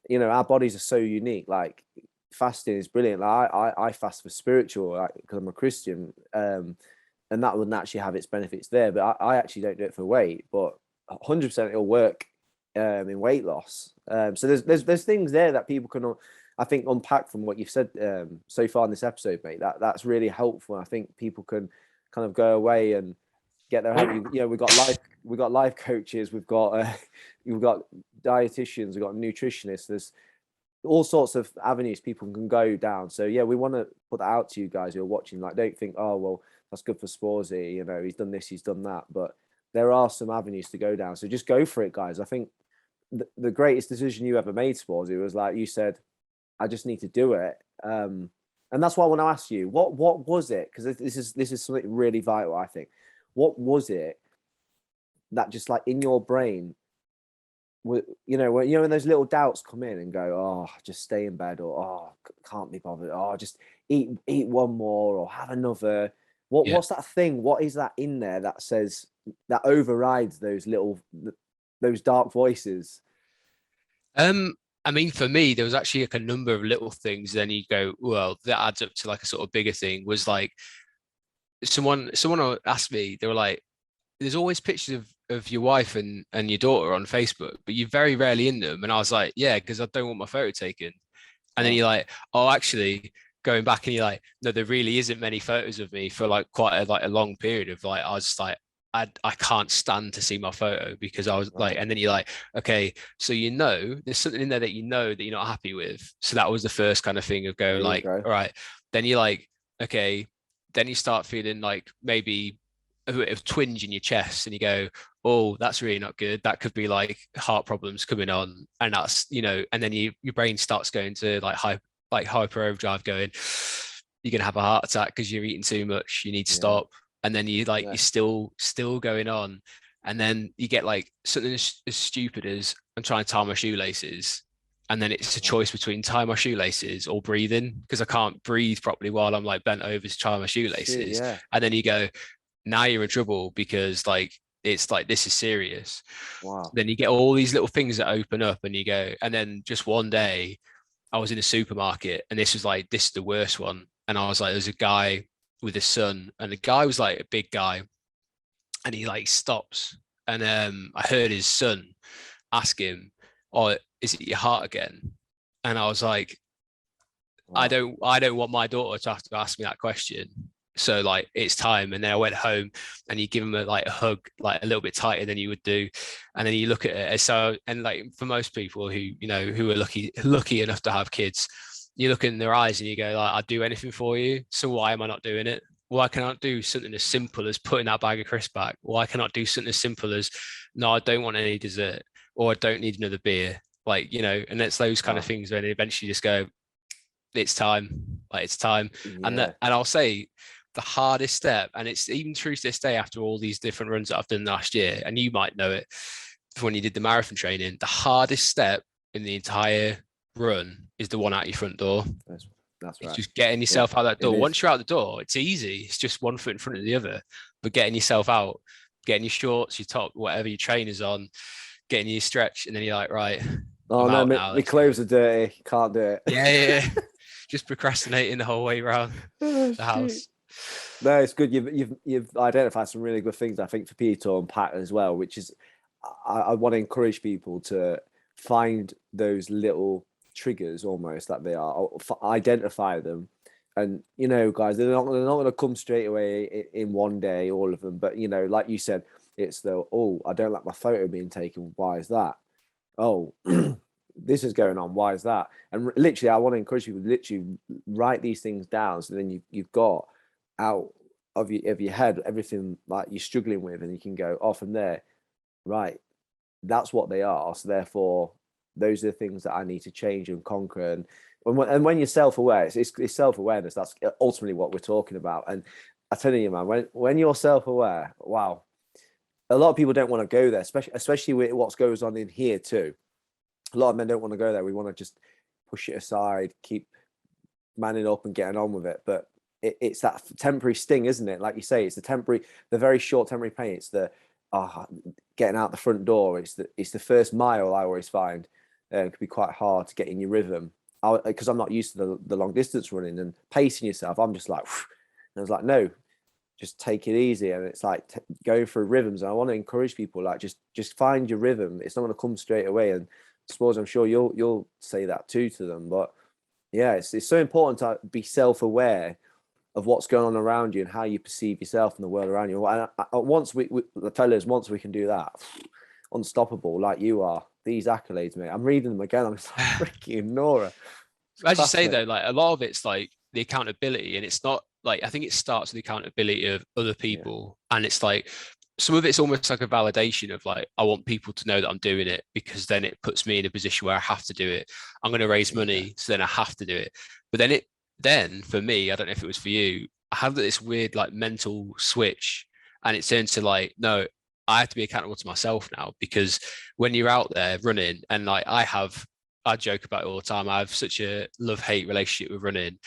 you know, our bodies are so unique. Like fasting is brilliant. Like I fast for spiritual, like, because I'm a Christian, and that wouldn't actually have its benefits there. But I actually don't do it for weight, but 100% it'll work in weight loss. So there's things there that people can, I think, unpack from what you've said so far in this episode, mate. That's really helpful. I think people can kind of go away and get their help. You know, we've got life coaches, we've got dietitians, we've got nutritionists. There's all sorts of avenues people can go down. So yeah, we want to put that out to you guys who are watching. Like, don't think, oh well, that's good for Sporsy, you know, he's done this, he's done that. But there are some avenues to go down. So just go for it, guys. I think the greatest decision you ever made, Sporsy, was like you said, I just need to do it. And that's why I want to ask you, what was it? Because this is something really vital, I think. What was it that just like in your brain, you know, when those little doubts come in and go, oh, just stay in bed, or oh, can't be bothered, oh, just eat one more or have another. Yeah. What's that thing? What is that in there that says, that overrides those dark voices? I mean, for me, there was actually like a number of little things. Then you go, well, that adds up to like a sort of bigger thing. Was like someone asked me, they were like, there's always pictures of your wife and your daughter on Facebook, but you're very rarely in them. And I was like, yeah, because I don't want my photo taken. And then Wow. you're like, oh, actually, going back, and you're like, no, there really isn't many photos of me for like quite a long period of like, I was just like, I can't stand to see my photo, because I was like, Right. and then you're like, okay, so there's something in there that that you're not happy with. So that was the first kind of thing of There going you like, go. all right, then you're like, okay, then you start feeling like maybe a bit of twinge in your chest, and you go, oh, that's really not good. That could be like heart problems coming on. And that's, and then your brain starts going to like hyper overdrive, going, you're gonna have a heart attack because you're eating too much, you need to Yeah. stop. And then Yeah. you're still going on. And then you get like something as stupid as, I'm trying to tie my shoelaces, and then it's a Right. choice between tie my shoelaces or breathing, because I can't breathe properly while I'm like bent over to tie my Shoot. shoelaces. Yeah. And then you go, now you're in trouble, because like it's like, this is serious. Wow. Then you get all these little things that open up, and you go, and then just one day I was in a supermarket, and this is the worst one. And I was like, there's a guy with his son, and the guy was like a big guy, and he like stops, and I heard his son ask him, oh, is it your heart again? And I was like, Wow. I don't want my daughter to have to ask me that question. So like, it's time. And then I went home, and you give him a hug, like a little bit tighter than you would do. And then you look at it. So, and like for most people who are lucky enough to have kids, you look in their eyes and you go like, I'd do anything for you. So why am I not doing it? Why can I do something as simple as putting that bag of crisps back? Why can I do something as simple as, no, I don't want any dessert, or I don't need another beer? Like, and it's those kind of Wow. things when they eventually just go, it's time. Like, it's time. Yeah. And I'll say the hardest step, and it's even true to this day after all these different runs that I've done last year, and you might know it when you did the marathon training, the hardest step in the entire run is the one out your front door. That's It's right. just getting Yeah. yourself out that It door. is. Once you're out the door, it's easy. It's just one foot in front of the other. But getting yourself out, getting your shorts, your top, whatever your trainer's on, getting your stretch, and then you're like, right, Oh I'm no, out now. my Let's go. clothes are dirty. Can't do it. Yeah. Just procrastinating the whole way around Oh, the shoot. house. No, it's good. You've identified some really good things, I think, for Peter and Pat as well, which is, I want to encourage people to find those little triggers almost that they are, identify them. And, guys, they're not going to come straight away in one day, all of them. But, like you said, it's oh, I don't like my photo being taken. Why is that? Oh, this is going on. Why is that? And literally, I want to encourage people to literally write these things down. So then you've got out of your head everything like you're struggling with, and you can go off from there. Right, that's what they are. So therefore, those are the things that I need to change and conquer. And when you're self-aware, it's self-awareness. That's ultimately what we're talking about. And I tell you, man, when you're self-aware, wow, a lot of people don't want to go there, especially with what goes on in here too. A lot of men don't want to go there. We want to just push it aside, keep manning up and getting on with it. But it's that temporary sting, isn't it? Like you say, it's the very short temporary pain. It's the getting out the front door. It's the first mile. I always find it could be quite hard to get in your rhythm. Because I'm not used to the long distance running and pacing yourself. I'm just like, and I was like, no, just take it easy. And it's like going through rhythms. And I want to encourage people, like, just find your rhythm. It's not going to come straight away. And I suppose I'm sure you'll say that too to them. But yeah, it's so important to be self-aware of what's going on around you and how you perceive yourself and the world around you. And once the fellas, once we can do that, unstoppable, like you are. These accolades, mate. I'm reading them again. I'm just like, freaking Nora. As you say though, like a lot of it's like the accountability, and it's not like, I think it starts with the accountability of other people, and it's like some of it's almost like a validation of like, I want people to know that I'm doing it, because then it puts me in a position where I have to do it. I'm going to raise money, so then I have to do it. But then then for me, I don't know if it was for you, I had this weird like mental switch, and it turned to like, no, I have to be accountable to myself now, because when you're out there running, and like I joke about it all the time. I have such a love-hate relationship with running.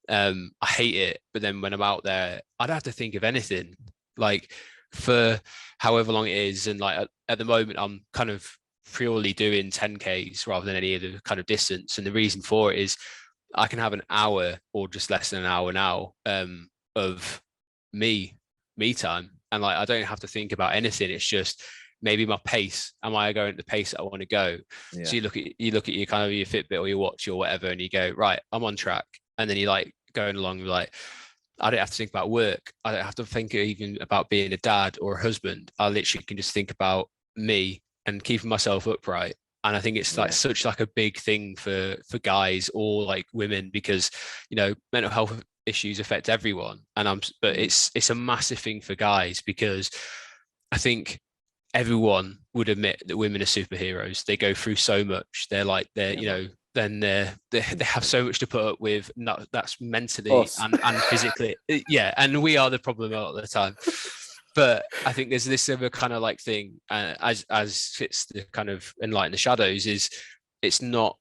I hate it, but then when I'm out there, I don't have to think of anything like for however long it is. And like at the moment, I'm kind of purely doing 10Ks rather than any other kind of distance. And the reason for it is I can have an hour or just less than an hour now of me time, and like I don't have to think about anything. It's just maybe my pace. Am I going at the pace that I want to go? Yeah. So you look at your kind of your Fitbit or your watch or whatever, and you go, right, I'm on track. And then you like going along, like I don't have to think about work. I don't have to think even about being a dad or a husband. I literally can just think about me and keeping myself upright. And I think it's like such like a big thing for guys or like women, because mental health issues affect everyone. And but it's a massive thing for guys, because I think everyone would admit that women are superheroes. They go through so much. Then they have so much to put up with. That's mentally and physically. Yeah, and we are the problem a lot of the time. But I think there's this other kind of like thing, as fits the kind of Enlighten the Shadows, is it's not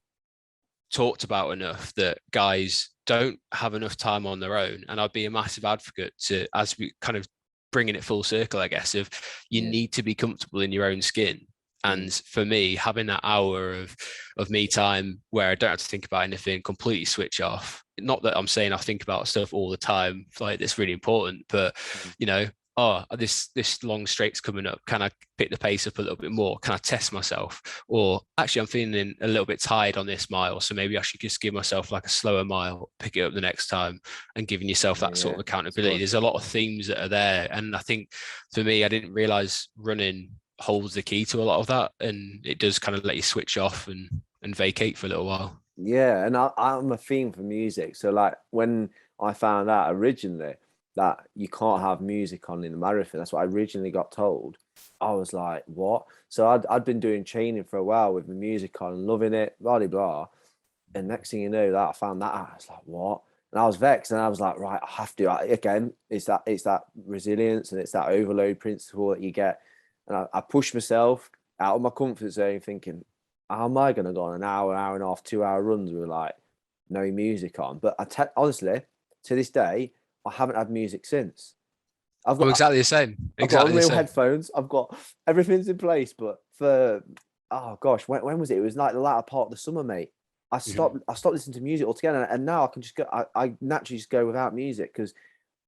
talked about enough that guys don't have enough time on their own. And I'd be a massive advocate to, as we kind of bringing it full circle, I guess, of you need to be comfortable in your own skin. And for me, having that hour of me time where I don't have to think about anything, completely switch off. Not that I'm saying I think about stuff all the time, like it's really important, but this long straight's coming up. Can I pick the pace up a little bit more? Can I test myself? Or actually, I'm feeling a little bit tired on this mile, so maybe I should just give myself like a slower mile, pick it up the next time, and giving yourself that sort of accountability. There's a lot of themes that are there, and I think for me, I didn't realize running holds the key to a lot of that, and it does kind of let you switch off and vacate for a little while. Yeah, and I'm a fiend for music, so like when I found out originally that you can't have music on in the marathon, that's what I originally got told, I was like, what? So I'd been doing training for a while with the music on, loving it, blah blah blah, and next thing you know, that I found that out, I was like, what? And I was vexed, and I was like, right, I have to. Again, it's that resilience, and it's that overload principle that you get. And I pushed myself out of my comfort zone, thinking, how am I going to go on an hour and a half, 2 hour runs with like no music on? But honestly, to this day, I haven't had music since. I'm exactly the same. I've got real headphones. I've got everything's in place. But oh gosh, when was it? It was like the latter part of the summer, mate. I stopped listening to music altogether, and now I can just go. I naturally just go without music, because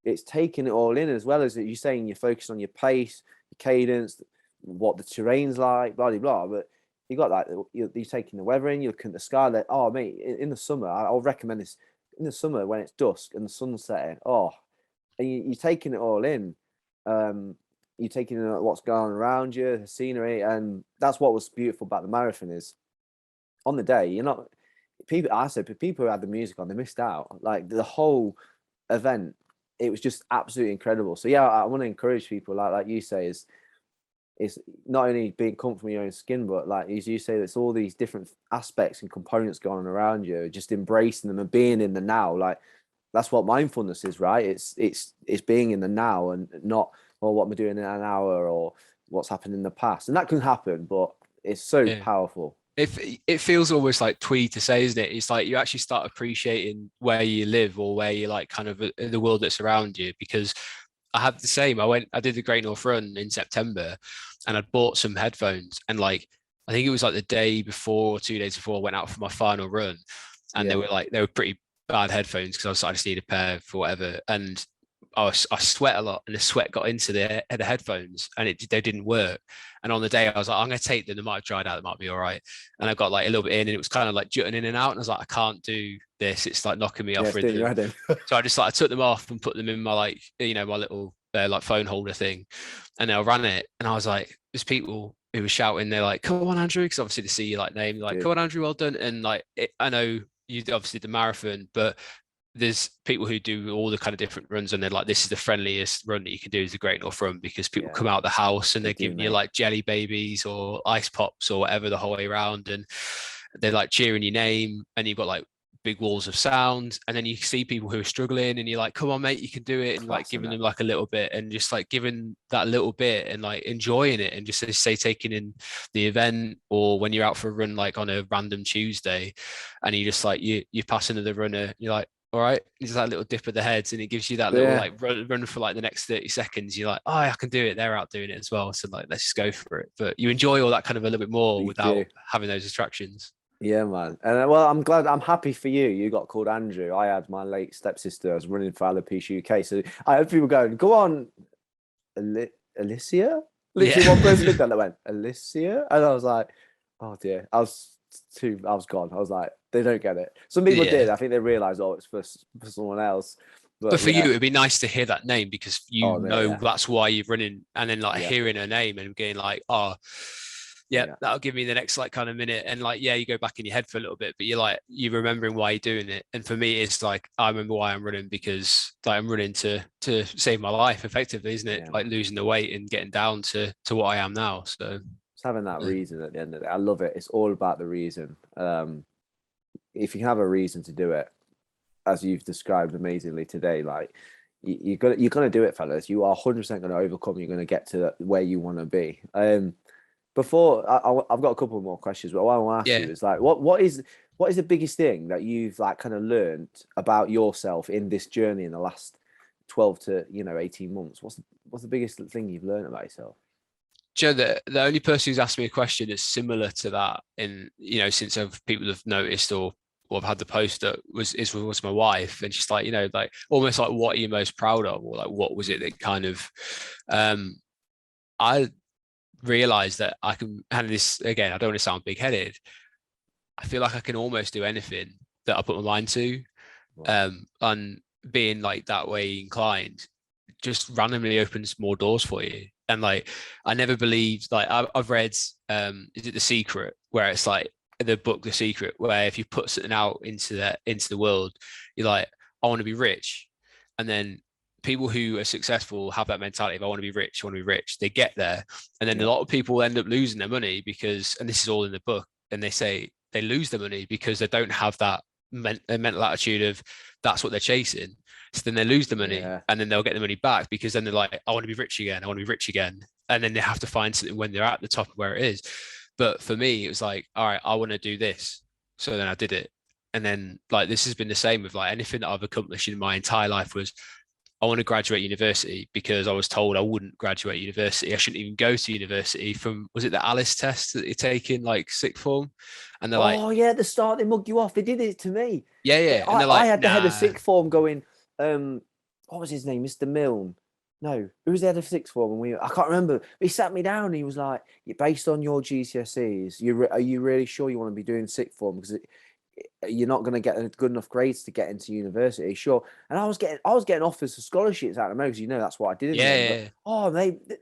it's taking it all in, as well as you're saying you're focused on your pace, your cadence, what the terrain's like, blah blah blah. But you got like you're taking the weather in, you're looking at the sky. Like, oh mate, in the summer, I'll recommend this. In the summer when it's dusk and the sun's setting, and you're taking it all in. You're taking in what's going on around you, the scenery, and that's what was beautiful about the marathon is on the day, you're not people. I said people who had the music on, they missed out. Like the whole event, it was just absolutely incredible. So yeah, I want to encourage people, like you say, is not only being comfortable in your own skin, but like as you say, there's all these different aspects and components going on around you, just embracing them and being in the now. Like that's what mindfulness is, right? It's being in the now, and not, well, what am I doing in an hour, or what's happened in the past. And that can happen, but it's so powerful. It feels almost like twee to say, isn't it? It's like you actually start appreciating where you live, or where you like kind of the world that's around you. Because I had the same. I did the Great North Run in September, and I'd bought some headphones, and like I think it was like the day before or 2 days before I went out for my final run, and they were pretty bad headphones, because I just needed a pair for whatever. And I sweat a lot, and the sweat got into the headphones, and they didn't work. And on the day I was like, I'm going to take them. They might have dried out. They might be all right. And I got like a little bit in, and it was kind of like jutting in and out. And I was like, I can't do this. It's like knocking me off rhythm. So I just like, I took them off and put them in my like, my little like phone holder thing. And I ran it. And I was like, there's people who were shouting. They're like, come on, Andrew. Because obviously to see you like name, like, come on, Andrew, well done. And like, I know you obviously did the marathon, but there's people who do all the kind of different runs, and they're like, this is the friendliest run that you can do, is the Great North Run, because people come out of the house and they're giving you like jelly babies or ice pops or whatever the whole way around, and they're like cheering your name, and you've got like big walls of sound, and then you see people who are struggling and you're like, come on mate, you can do it, and like giving them like a little bit, and just like giving that little bit and like enjoying it, and just say taking in the event, or when you're out for a run like on a random Tuesday and you just like you pass another runner, you're like, all right, just that little dip of the heads, and it gives you that little like run for like the next 30 seconds. You're like, oh, I can do it. They're out doing it as well. So like, let's just go for it. But you enjoy all that kind of a little bit more without having those distractions. Yeah, man. And well, I'm happy for you. You got called Andrew. I had my late stepsister. I was running for Alopecia UK. So I had people going, go on, Alicia? Literally one person looked at that went, Alicia? And I was like, oh dear. I was gone. I was like, they don't get it. Some people did. I think they realized, oh, it's for someone else. But for you, it'd be nice to hear that name, because that's why you're running, and then like hearing her name and being like, oh, that'll give me the next like kind of minute, and like you go back in your head for a little bit, but you're remembering why you're doing it. And for me, it's like I remember why I'm running, because like I'm running to save my life effectively, isn't it? Like losing the weight and getting down to what I am now. So it's having that reason at the end of it. I love it. It's all about the reason. If you have a reason to do it, as you've described amazingly today, like you're gonna do it, fellas. You are 100% going to overcome. You're going to get to where you want to be. Before I've got a couple more questions, but what I want to ask you is like, what is the biggest thing that you've like kind of learned about yourself in this journey in the last 12 to 18 months? What's the biggest thing you've learned about yourself? Joe, the only person who's asked me a question is similar to that, in since people have noticed or I've had the post, that was my wife, and she's like, like almost like, what are you most proud of, or like what was it that kind of I realized that I can handle this. Again, I don't want to sound big-headed. I feel like I can almost do anything that I put my mind to. And being like that way inclined just randomly opens more doors for you. And like, I never believed, like I've read is it The Secret, where it's like the book The Secret, where if you put something out into the world, you're like, I want to be rich. And then people who are successful have that mentality of, I want to be rich, I want to be rich. They get there, and then a lot of people end up losing their money because, and this is all in the book, and they say they lose their money because they don't have that mental attitude of that's what they're chasing. So then they lose the money, and then they'll get the money back, because then they're like, I want to be rich again, I want to be rich again. And then they have to find something when they're at the top of where it is. But for me, it was like, all right, I want to do this. So then I did it. And then like, this has been the same with like anything that I've accomplished in my entire life was, I want to graduate university, because I was told I wouldn't graduate university. I shouldn't even go to university from, was it the Alice test that you're taking, like sixth form? And they're like, oh yeah, at the start they mugged you off. They did it to me. Yeah. And they're like, I had the head of sixth form going, what was his name? Mr. Milne. No, who was the head of sixth form? And I can't remember. He sat me down and he was like, based on your GCSEs, are you really sure you want to be doing sixth form? Because you're not going to get good enough grades to get into university, sure. And I was getting offers for scholarships out of them, because that's what I did.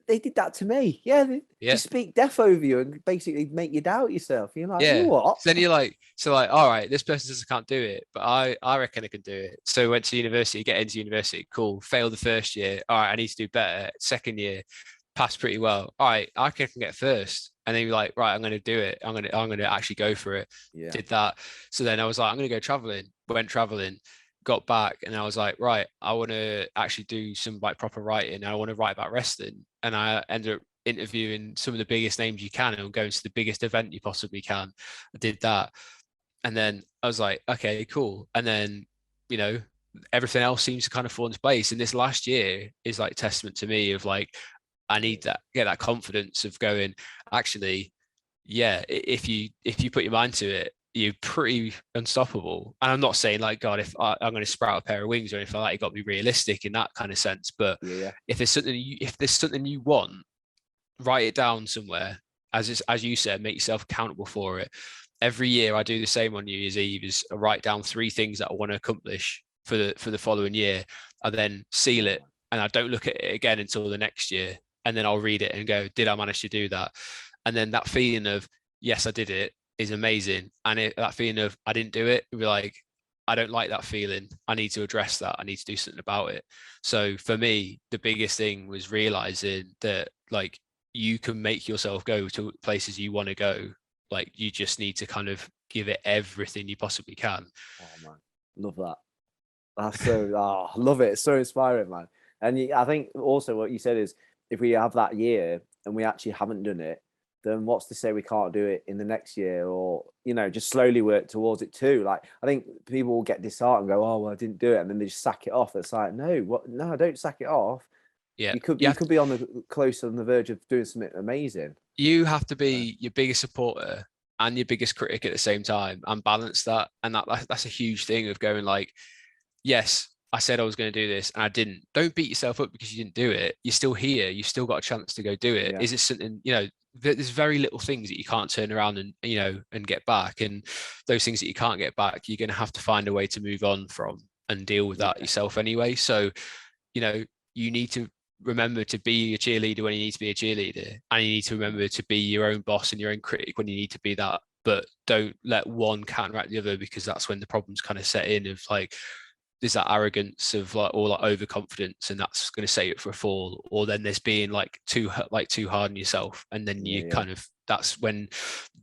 They did that to me. They speak death over you and basically make you doubt yourself. You're like, you what? So then you're like, all right, this person says I can't do it, but I reckon I can do it. So went to university, get into university, cool. Failed the first year. All right, I need to do better. Second year, passed pretty well. All right, I can get first. And then you're like, right, I'm going to do it. I'm going to actually go for it. Did that. So then I was like, I'm going to go traveling. Went traveling, got back, and I was like, right, I want to actually do some like proper writing. I want to write about wrestling. And I ended up interviewing some of the biggest names you can and going to the biggest event you possibly can. I did that. And then I was like, okay, cool. And then, everything else seems to kind of fall into place. And this last year is like testament to me of like, I need get that confidence of going, actually, if you put your mind to it, you're pretty unstoppable. And I'm not saying like, God, if I'm going to sprout a pair of wings or anything like that, you got to be realistic in that kind of sense. But if there's something you want, write it down somewhere. As you said, make yourself accountable for it. Every year I do the same on New Year's Eve, is I write down 3 things that I want to accomplish for the following year. I then seal it, and I don't look at it again until the next year. And then I'll read it and go, did I manage to do that? And then that feeling of, yes, I did it, is amazing. And that feeling of, I didn't do it, be like, I don't like that feeling. I need to address that. I need to do something about it. So for me, the biggest thing was realizing that like, you can make yourself go to places you want to go. Like, you just need to kind of give it everything you possibly can. Oh man, love that. That's so, I love it. It's so inspiring, man. And I think also what you said is, if we have that year and we actually haven't done it, then what's to say we can't do it in the next year, or, you know, just slowly work towards it too. Like, I think people will get disheartened and go, oh, well, I didn't do it. And then they just sack it off. It's like, no, what? No, don't sack it off. Yeah. You could be on the close on the verge of doing something amazing. You have to be your biggest supporter and your biggest critic at the same time, and balance that. And that's a huge thing of going like, yes, I said I was going to do this and I didn't. Don't beat yourself up because you didn't do it. You're still here. You've still got a chance to go do it. Yeah. Is it something, you know, there's very little things that you can't turn around and, you know, and get back. And those things that you can't get back, you're going to have to find a way to move on from and deal with that yourself anyway. So, you know, you need to remember to be a cheerleader when you need to be a cheerleader, and you need to remember to be your own boss and your own critic when you need to be that. But don't let one counteract the other, because that's when the problems kind of set in of like, there's that arrogance of like, or like overconfidence, and that's going to set you up for a fall. Or then there's being like too hard on yourself, and then you kind of, that's when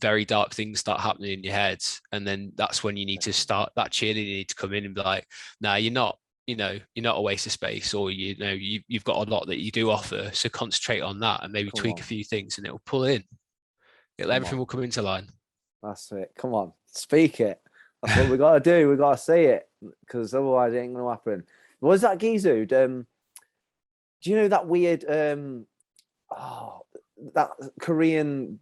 very dark things start happening in your head. And then that's when you need to start that cheerleader, you need to come in and be like, nah, you're not, you know, you're not a waste of space, or, you know, you've got a lot that you do offer, so concentrate on that and maybe tweak a few things, and it'll pull in. Everything will come into line. That's it. Come on, speak it. That's what we got to do. We got to say it, because otherwise it ain't going to happen. What was that geezer? Do you know that weird, that Korean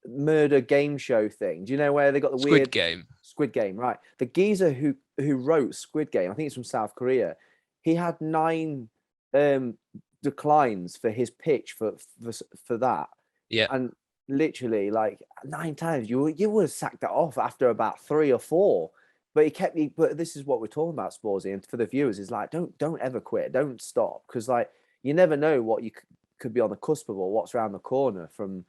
murder game show thing? Do you know where they got the weird Squid Game, right? The geezer who wrote Squid Game, I think it's from South Korea. He had 9 declines for his pitch for that. Yeah. And literally like 9 times you would have sacked that off after about 3 or 4. But he kept me. But this is what we're talking about, Sporsy, and for the viewers is like, don't ever quit, don't stop, because like you never know what you could be on the cusp of, or what's around the corner from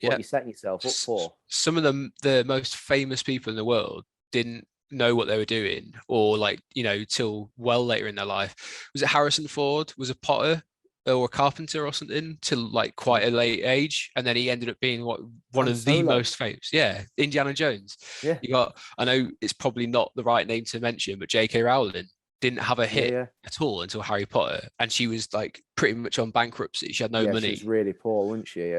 what you're setting yourself up for. Some of them, the most famous people in the world, didn't know what they were doing, or like, you know, till well later in their life. Was it Harrison Ford was a potter or a carpenter or something till like quite a late age, and then he ended up being one of the most famous. Indiana Jones. You got, I know it's probably not the right name to mention, but J.K. Rowling didn't have a hit at all until Harry Potter, and she was like pretty much on bankruptcy. She had no money. She was really poor, wasn't she?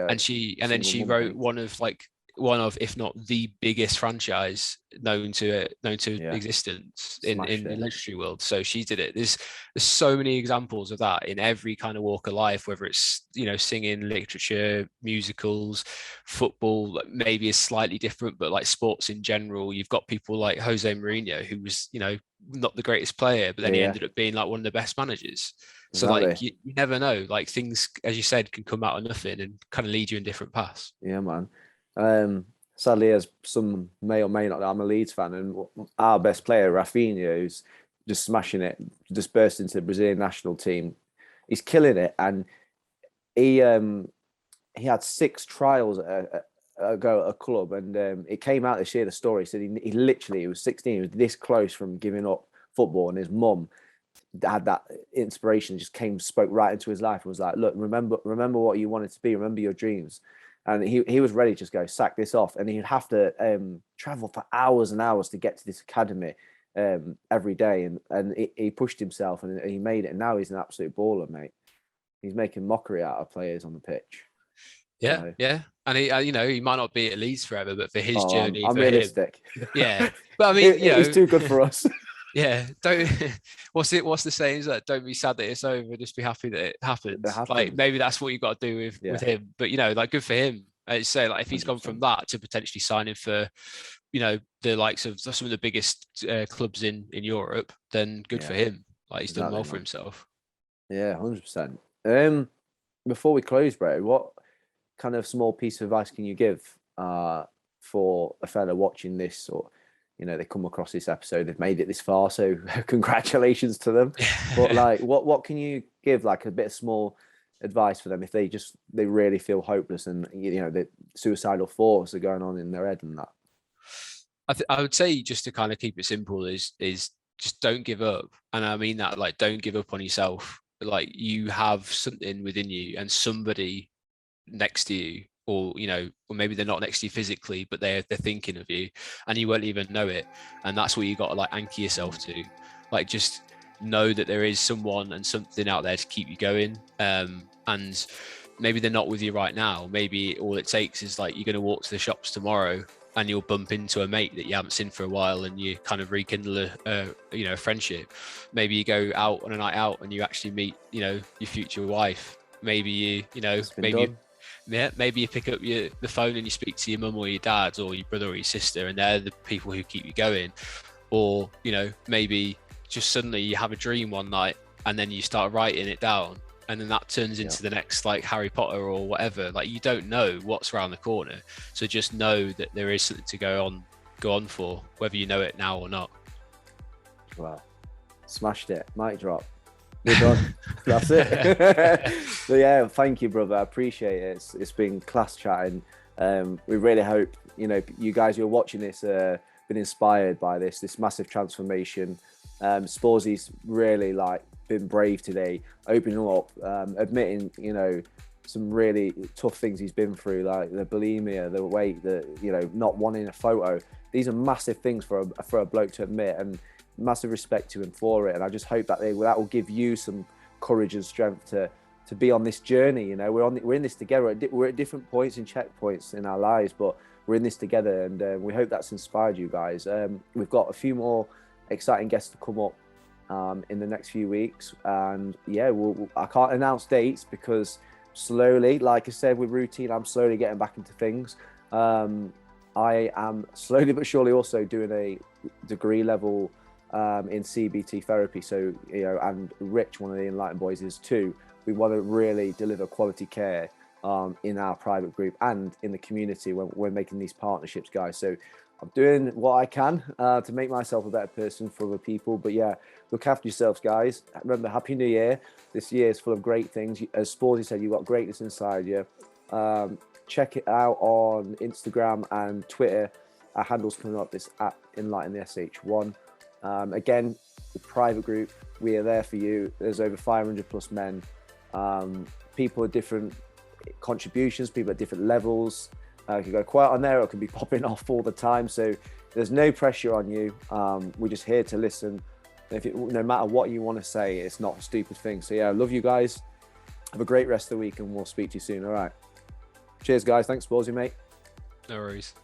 And then she wrote one of, if not the biggest franchise known to existence in the literary world. So she did it. There's so many examples of that in every kind of walk of life, whether it's, you know, singing, literature, musicals, football, maybe is slightly different, but like sports in general, you've got people like Jose Mourinho, who was, you know, not the greatest player, but then he ended up being like one of the best managers. So like you never know, like things, as you said, can come out of nothing and kind of lead you in different paths. Yeah, man. Sadly, as some may or may not, I'm a Leeds fan, and our best player, Rafinha, who's just smashing it, just burst into the Brazilian national team. He's killing it, and he had 6 trials ago at a club, and it came out this year. The story said he literally, he was 16, he was this close from giving up football, and his mum had that inspiration, just spoke right into his life and was like, look, remember what you wanted to be, remember your dreams. And he was ready to just go sack this off, and he'd have to travel for hours and hours to get to this academy every day, and he pushed himself, and he made it, and now he's an absolute baller, mate. He's making mockery out of players on the pitch. Yeah, and he, you know, he might not be at Leeds forever, but for his journey, I'm realistic. But I mean, you know, he's too good for us. Yeah, don't. What's the saying? Is that don't be sad that it's over, just be happy that it happens. Like maybe that's what you got to do with him. But you know, like good for him. I'd say like if he's 100%. Gone from that to potentially signing for, you know, the likes of some of the biggest clubs in Europe, then good for him. Like he's done well for himself. Yeah, 100%. Before we close, bro, what kind of small piece of advice can you give for a fella watching this, or, you know, they come across this episode, they've made it this far, so congratulations to them. But like, what can you give, like a bit of small advice for them if they really feel hopeless, and, you know, the suicidal thoughts are going on in their head and that? I would say, just to kind of keep it simple, is just don't give up. And I mean that, like, don't give up on yourself. Like, you have something within you, and somebody next to you or or maybe they're not next to you physically, but they're thinking of you, and you won't even know it. And that's what you got to like anchor yourself to, like just know that there is someone and something out there to keep you going. And maybe they're not with you right now. Maybe all it takes is like you're going to walk to the shops tomorrow and you'll bump into a mate that you haven't seen for a while, and you kind of rekindle a friendship. Maybe you go out on a night out and you actually meet your future wife. Maybe maybe you pick up the phone and you speak to your mum or your dad or your brother or your sister, and they're the people who keep you going. Or maybe just suddenly you have a dream one night and then you start writing it down, and then that turns into the next like Harry Potter or whatever. Like, you don't know what's around the corner, so just know that there is something to go on for, whether you know it now or not. Wow, smashed it. Mic drop. We're done. That's it. So yeah, thank you, brother. I appreciate it. It's been class chatting. We really hope you guys who are watching this been inspired by this massive transformation. Sporsy's really been brave today, opening up, admitting some really tough things he's been through, like the bulimia, the weight, not wanting a photo. These are massive things for a bloke to admit, and massive respect to him for it. And I just hope that that will give you some courage and strength to be on this journey. We're in this together. We're at different points and checkpoints in our lives, but we're in this together, and we hope that's inspired you guys. We've got a few more exciting guests to come up in the next few weeks, and yeah, I can't announce dates because slowly, like I said, with routine, I'm slowly getting back into things. I am slowly but surely also doing a degree level in CBT therapy. So and Rich, one of the Enlighten boys, is too. We want to really deliver quality care in our private group and in the community when we're making these partnerships, guys. So I'm doing what I can to make myself a better person for other people. But yeah, look after yourselves, guys. Remember, Happy New Year. This year is full of great things. As Sporsy said, you've got greatness inside you. Check it out on Instagram and Twitter. Our handle's coming up. It's at Enlighten the SH1. Again, the private group, we are there for you. There's over 500 plus men. People at different contributions, people at different levels. It can go quiet on there, or it can be popping off all the time. So there's no pressure on you. We're just here to listen. No matter what you want to say, it's not a stupid thing. So yeah, I love you guys. Have a great rest of the week, and we'll speak to you soon. All right. Cheers, guys. Thanks, Sporsy, mate. No worries.